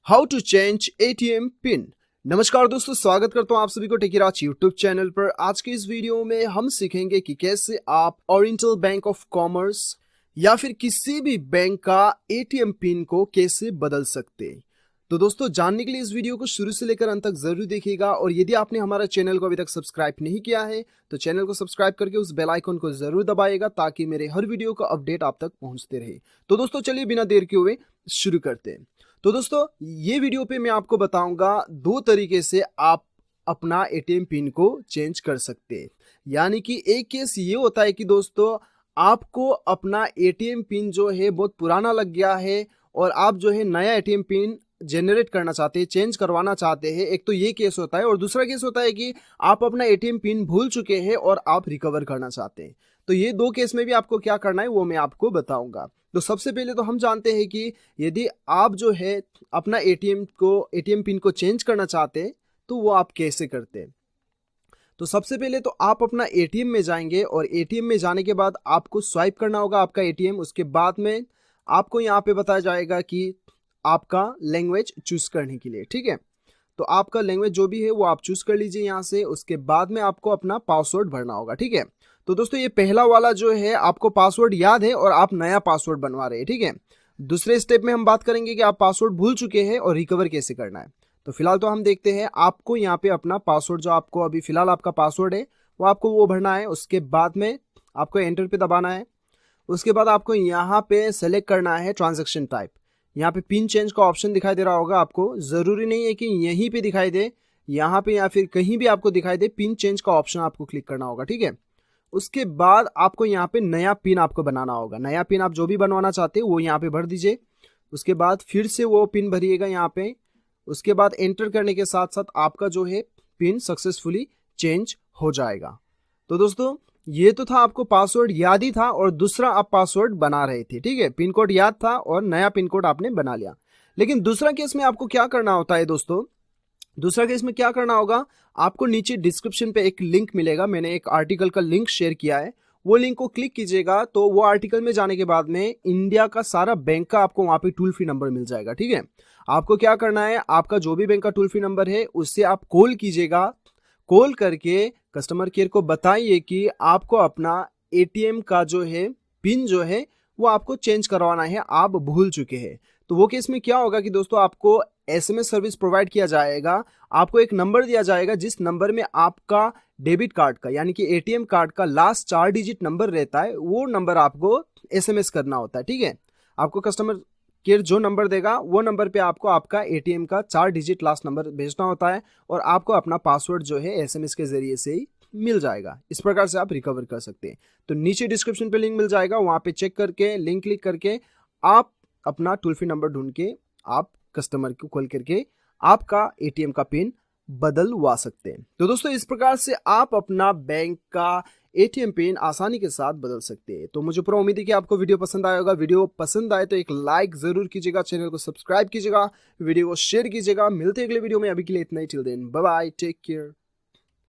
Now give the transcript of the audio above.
How to change ATM pin. नमस्कार दोस्तों, स्वागत करता हूं आप सभी को टेकीराज यूट्यूब चैनल पर। आज के इस वीडियो में हम सीखेंगे कि कैसे आप ओरिएंटल बैंक ऑफ कॉमर्स या फिर किसी भी बैंक का एटीएम पिन को कैसे बदल सकते हैं। तो दोस्तों, जानने के लिए इस वीडियो को शुरू से लेकर अंत तक जरूर देखिएगा और यदि आपने हमारा चैनल को अभी तक सब्सक्राइब नहीं किया है तो चैनल को सब्सक्राइब करके उस बेल आइकन को जरूर दबाइएगा ताकि मेरे हर वीडियो का अपडेट आप तक पहुंचते रहे। तो दोस्तों, चलिए बिना देर के हुए शुरू करते हैं। तो दोस्तों, ये वीडियो पे मैं आपको बताऊंगा दो तरीके से आप अपना एटीएम पिन को चेंज कर सकते हैं। यानी कि एक केस ये होता है कि दोस्तों, आपको अपना एटीएम पिन जो है बहुत पुराना लग गया है और आप जो है नया एटीएम पिन जनरेट करना चाहते हैं, चेंज करवाना चाहते हैं। एक तो ये केस होता है और दूसरा केस होता है कि आप अपना एटीएम पिन भूल चुके हैं और आप रिकवर करना चाहते हैं। तो ये दो केस में भी आपको क्या करना है वो मैं आपको बताऊंगा। तो सबसे पहले तो हम जानते हैं कि यदि आप जो है अपना एटीएम पिन को चेंज करना चाहते हैं तो वो आप कैसे करते हैं। तो सबसे पहले तो आप अपना एटीएम में जाएंगे और एटीएम में जाने के बाद आपको स्वाइप करना होगा आपका एटीएम। उसके बाद में आपको यहाँ पे बताया जाएगा कि आपका लैंग्वेज चूज करने के लिए, ठीक है। तो आपका लैंग्वेज जो भी है वो आप चूज कर लीजिए यहाँ से। उसके बाद में आपको अपना पासवर्ड भरना होगा, ठीक है। तो दोस्तों, ये पहला वाला जो है आपको पासवर्ड याद है और आप नया पासवर्ड बनवा रहे हैं, ठीक है। दूसरे स्टेप में हम बात करेंगे कि आप पासवर्ड भूल चुके हैं और रिकवर कैसे करना है। तो फिलहाल तो हम देखते हैं, आपको यहाँ पे अपना पासवर्ड जो आपको अभी फिलहाल आपका पासवर्ड है वो भरना है। उसके बाद में आपको एंटर पे दबाना है। उसके बाद आपको यहाँ पे सेलेक्ट करना है ट्रांजेक्शन टाइप। यहाँ पे पिन चेंज का ऑप्शन दिखाई दे रहा होगा आपको। जरूरी नहीं है कि यहीं पे दिखाई दे, यहाँ पे या फिर कहीं भी आपको दिखाई दे, पिन चेंज का ऑप्शन आपको क्लिक करना होगा, ठीक है। उसके बाद आपको यहाँ पे नया पिन आपको बनाना होगा। नया पिन आप जो भी बनवाना चाहते हो वो यहाँ पे भर दीजिए। उसके बाद फिर से वो पिन भरिएगा यहाँ पे। उसके बाद एंटर करने के साथ साथ आपका जो है पिन सक्सेसफुली चेंज हो जाएगा। तो दोस्तों, ये तो था आपको पासवर्ड याद ही था और दूसरा आप पासवर्ड बना रहे थे, ठीक है। पिन कोड याद था और नया पिन कोड आपने बना लिया। लेकिन दूसरा केस में आपको क्या करना होता है दोस्तों, दूसरा केस में क्या करना होगा, आपको नीचे डिस्क्रिप्शन पे एक लिंक मिलेगा। मैंने एक आर्टिकल का लिंक शेयर किया है, वो लिंक को क्लिक कीजिएगा तो वो आर्टिकल में जाने के बाद में इंडिया का सारा बैंक का आपको वहां पे टोल फ्री नंबर मिल जाएगा, ठीक है। आपको क्या करना है, आपका जो भी बैंक का टोल फ्री नंबर है उससे आप कॉल कीजिएगा। कॉल करके कस्टमर केयर को बताइए कि आपको अपना एटीएम का जो है पिन जो है वो आपको चेंज करवाना है, आप भूल चुके हैं। तो वो केस में क्या होगा कि दोस्तों, आपको एसएमएस सर्विस प्रोवाइड किया जाएगा। आपको एक नंबर दिया जाएगा जिस नंबर में आपका डेबिट कार्ड का यानी कि एटीएम कार्ड का लास्ट 4 डिजिट नंबर रहता है, वो नंबर आपको एसएमएस करना होता है, ठीक है। आपको कस्टमर केयर जो नंबर देगा वो नंबर पे आपको आपका एटीएम का 4 डिजिट लास्ट नंबर भेजना होता है और आपको अपना पासवर्ड जो है एसएमएस के जरिए से ही मिल जाएगा। इस प्रकार से आप रिकवर कर सकते हैं। तो नीचे डिस्क्रिप्शन पे लिंक मिल जाएगा, वहां पे चेक करके लिंक क्लिक करके आप अपना टोल फ्री नंबर ढूंढ के आप कस्टमर को कॉल करके आपका एटीएम का पिन बदलवा सकते हैं। तो दोस्तों, इस प्रकार से आप अपना बैंक का एटीएम पिन आसानी के साथ बदल सकते हैं। तो मुझे पूरा उम्मीद है कि आपको वीडियो पसंद आया होगा। वीडियो पसंद आए तो एक लाइक जरूर कीजिएगा, चैनल को सब्सक्राइब कीजिएगा, वीडियो को शेयर कीजिएगा। मिलते हैं अगले वीडियो में, अभी के लिए इतना ही। Till then bye bye, take care.